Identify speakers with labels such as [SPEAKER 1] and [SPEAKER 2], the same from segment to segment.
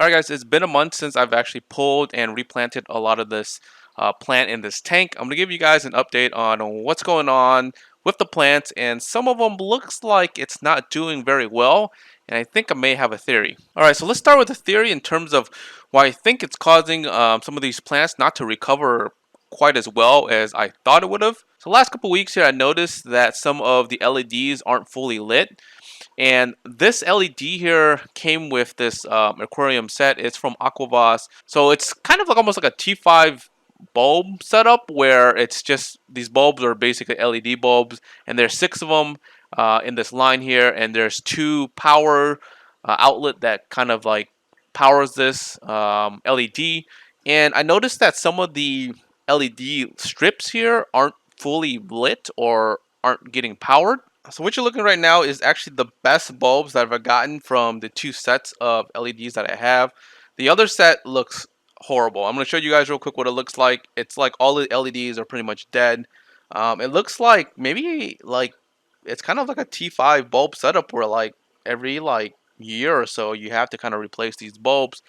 [SPEAKER 1] Alright guys, it's been a month since I've actually pulled and replanted a lot of this plant in this tank. I'm going to give you guys an update on what's going on with the plants, and some of them looks like it's not doing very well, and I think I may have a theory. Alright, so let's start with the theory in terms of why I think it's causing some of these plants not to recover quite as well as I thought it would have. So last couple weeks here I noticed that some of the LEDs aren't fully lit. And this LED here came with this aquarium set. It's from Aquavas. So it's kind of like almost like a T5 bulb setup where it's just these bulbs are basically LED bulbs, and there's 6 of them in this line here, and there's 2 power outlet that kind of like powers this LED. And I noticed that some of the LED strips here aren't fully lit or aren't getting powered. So what you're looking right now is actually the best bulbs that I've gotten from the 2 sets of LEDs that I have. The other set looks horrible. I'm going to show you guys real quick what it looks like. It's like all the LEDs are pretty much dead. It looks like maybe like it's kind of like a T5 bulb setup where like every like year or so you have to kind of replace these bulbs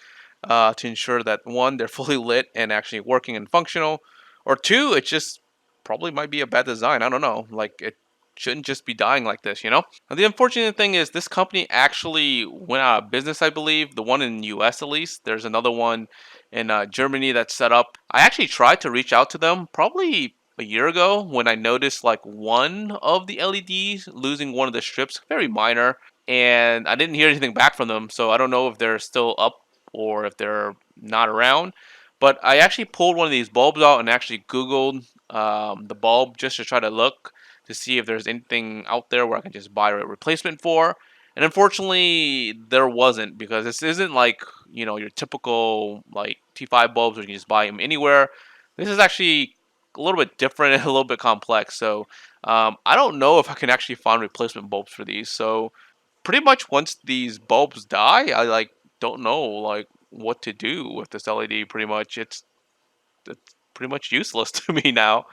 [SPEAKER 1] to ensure that 1, they're fully lit and actually working and functional, or 2, it just probably might be a bad design. I don't know. Like it shouldn't just be dying like this, you know? Now, the unfortunate thing is this company actually went out of business, I believe. The one in the US at least. There's another one in Germany that's set up. I actually tried to reach out to them probably a year ago when I noticed like one of the LEDs losing one of the strips, very minor, and I didn't hear anything back from them, so I don't know if they're still up or if they're not around. But I actually pulled one of these bulbs out and actually Googled the bulb just to try to look to see if there's anything out there where I can just buy a replacement for. And unfortunately, there wasn't, because this isn't like, you know, your typical like T5 bulbs where you can just buy them anywhere. This is actually a little bit different and a little bit complex. So I don't know if I can actually find replacement bulbs for these. So pretty much once these bulbs die, I like don't know like what to do with this LED. Pretty much, it's pretty much useless to me now.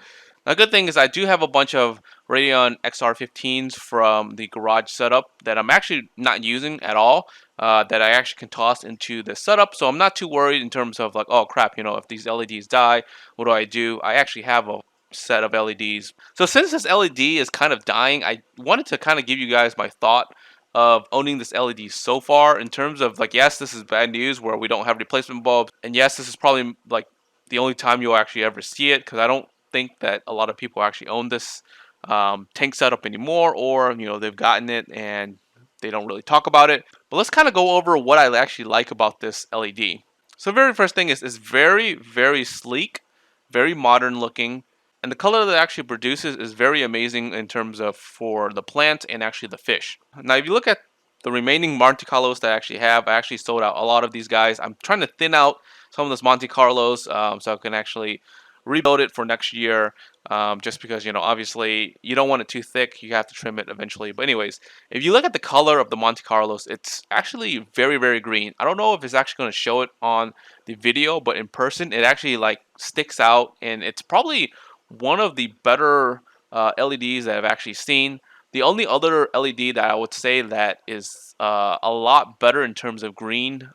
[SPEAKER 1] A good thing is I do have a bunch of Radeon XR15s from the garage setup that I'm actually not using at all, that I actually can toss into the setup. So I'm not too worried in terms of like, oh crap, you know, if these LEDs die, what do I do? I actually have a set of LEDs. So since this LED is kind of dying, I wanted to kind of give you guys my thought of owning this LED so far, in terms of like, yes, this is bad news where we don't have replacement bulbs, and yes, this is probably like the only time you'll actually ever see it, because I don't think that a lot of people actually own this tank setup anymore, or you know, they've gotten it and they don't really talk about it. But let's kind of go over what I actually like about this LED. So the very first thing is it's very sleek, very modern looking, and the color that it actually produces is very amazing in terms of for the plant and actually the fish. Now if you look at the remaining Monte Carlos that I actually have, I actually sold out a lot of these guys. I'm trying to thin out some of this Monte Carlos so I can actually rebuild it for next year, just because, you know, obviously you don't want it too thick. You have to trim it eventually. But anyways, if you look at the color of the Monte Carlos, it's actually very green. I don't know if it's actually going to show it on the video, but in person it actually like sticks out, and it's probably one of the better LEDs that I've actually seen. The only other LED that I would say that is a lot better in terms of green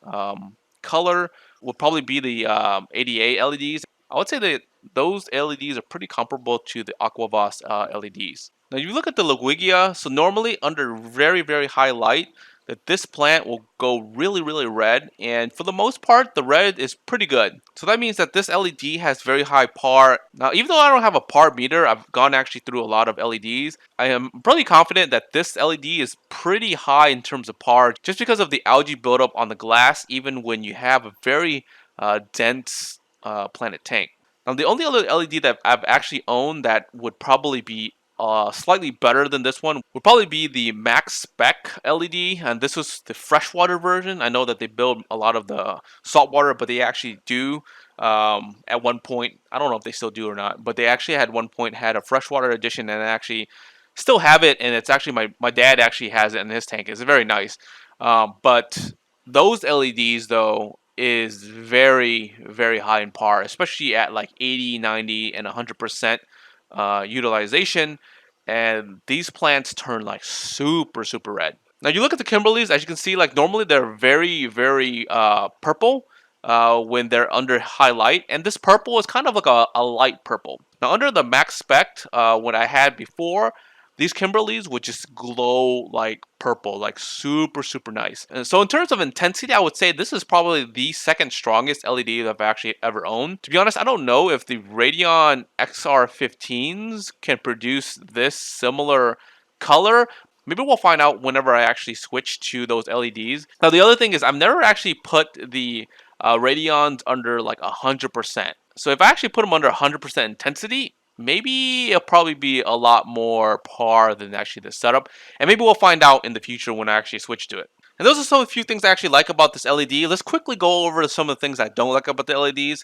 [SPEAKER 1] color would probably be the ADA LEDs. I would say that those LEDs are pretty comparable to the Aquavas LEDs. Now, you look at the Liguilla, so normally under very high light, that this plant will go really red, and for the most part, the red is pretty good. So that means that this LED has very high par. Now, even though I don't have a par meter, I've gone actually through a lot of LEDs. I am pretty confident that this LED is pretty high in terms of par, just because of the algae buildup on the glass, even when you have a very dense planet tank. Now, the only other LED that I've actually owned that would probably be slightly better than this one would probably be the Max Spec LED, and this was the freshwater version. I know that they build a lot of the saltwater, but they actually do at one point, I don't know if they still do or not, but they actually had one point had a freshwater edition, and I actually still have it, and it's actually my dad actually has it in his tank. It's very nice. But those LEDs though is very high in par, especially at like 80, 90, and 100% utilization, and these plants turn like super red. Now you look at the Kimberleys, as you can see, like normally they're very, very purple when they're under highlight, and this purple is kind of like a light purple. Now under the max spec, what I had before, these Kimberleys would just glow like purple, like super, super nice. And so in terms of intensity, I would say this is probably the second strongest LED that I've actually ever owned. To be honest, I don't know if the Radion XR15s can produce this similar color. Maybe we'll find out whenever I actually switch to those LEDs. Now, the other thing is I've never actually put the Radeons under like 100%. So if I actually put them under 100% intensity, maybe it'll probably be a lot more par than actually the setup. And maybe we'll find out in the future when I actually switch to it. And those are some of the few things I actually like about this LED. Let's quickly go over some of the things I don't like about the LEDs.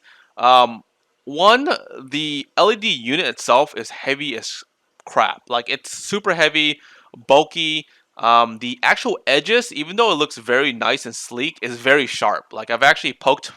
[SPEAKER 1] One, the LED unit itself is heavy as crap. Like it's super heavy, bulky. The actual edges, even though it looks very nice and sleek, is very sharp. Like I've actually poked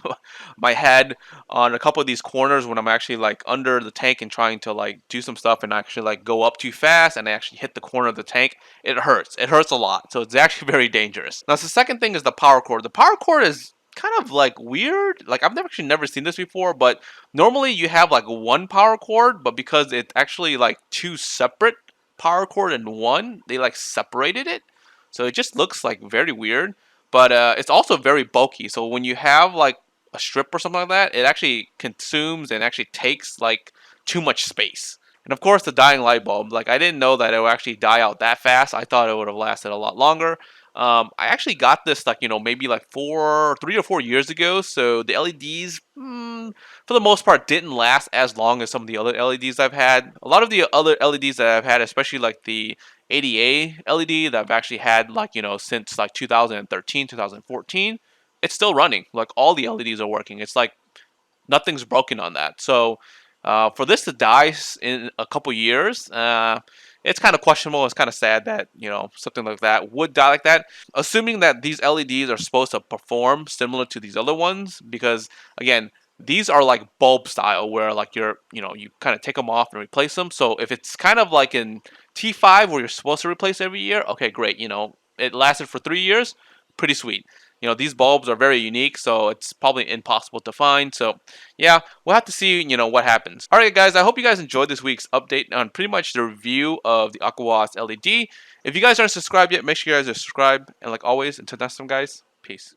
[SPEAKER 1] my head on a couple of these corners when I'm actually like under the tank and trying to like do some stuff and actually like go up too fast and I actually hit the corner of the tank. It hurts. It hurts a lot. So it's actually very dangerous. Now, the second thing is the power cord. The power cord is kind of like weird. Like I've never seen this before, but normally you have like one power cord, but because it's actually like two separate power cord in one, they like separated it, so it just looks like very weird. But it's also very bulky, so when you have like a strip or something like that, it actually consumes and actually takes like too much space. And of course the dying light bulb, like I didn't know that it would actually die out that fast. I thought it would have lasted a lot longer. I actually got this like maybe like 3 or 4 years ago, so the LEDs for the most part didn't last as long as some of the other LEDs I've had. A lot of the other LEDs that I've had, especially like the ADA LED that I've actually had like since like 2013, 2014, it's still running. Like all the LEDs are working. It's like nothing's broken on that. So for this to die in a couple years, it's kind of questionable. It's kind of sad that something like that would die like that. Assuming that these LEDs are supposed to perform similar to these other ones, because again, these are like bulb style where like you kind of take them off and replace them. So if it's kind of like in T5 where you're supposed to replace every year, okay, great. It lasted for 3 years, pretty sweet. These bulbs are very unique, so it's probably impossible to find. So yeah, we'll have to see, what happens. All right, guys, I hope you guys enjoyed this week's update on pretty much the review of the Aquavas LED. If you guys aren't subscribed yet, make sure you guys are subscribed. And like always, until next time, guys, peace.